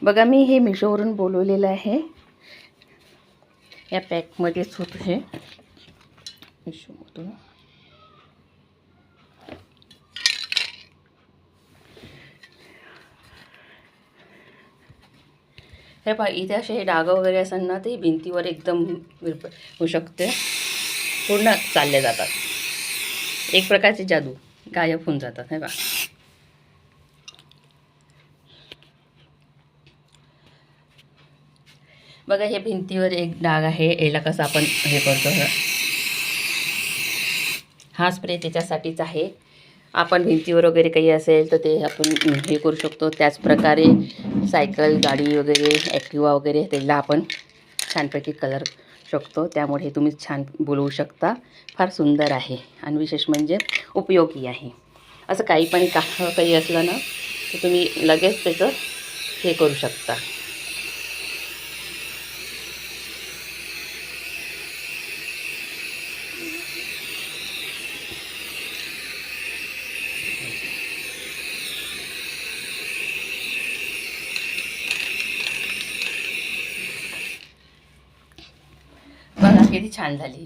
बघा मी हे मिशोवरून बोलवलेलं आहे. या पॅकमध्येच होतं हे मिशोमधून. हे पहा इथे असे डाग वगैरे असेल ना ते भिंतीवर एकदम होऊ शकते, पूर्ण चालले जातात. एक प्रकारची जादू, गायब होऊन जातात. हे पहा बघा हे भिंतीवर एक डाग आहे, याला कसं आपण हे करतो. हा स्प्रे त्याच्यासाठीच आहे. आपण भिंतीवर वगैरे काही असेल तर ते आपण हे करू शकतो. त्याचप्रकारे सायकल, गाडी वगैरे, ॲक्टिवा वगैरे त्याला आपण छानपैकी कलर शकतो. त्यामुळे हे तुम्ही छान बोलवू शकता. फार सुंदर आहे आणि विशेष म्हणजे उपयोगी आहे. असं काही पण काही असलं ना तर तुम्ही लगेच त्याचं हे करू शकता. बघा किती छान झाली.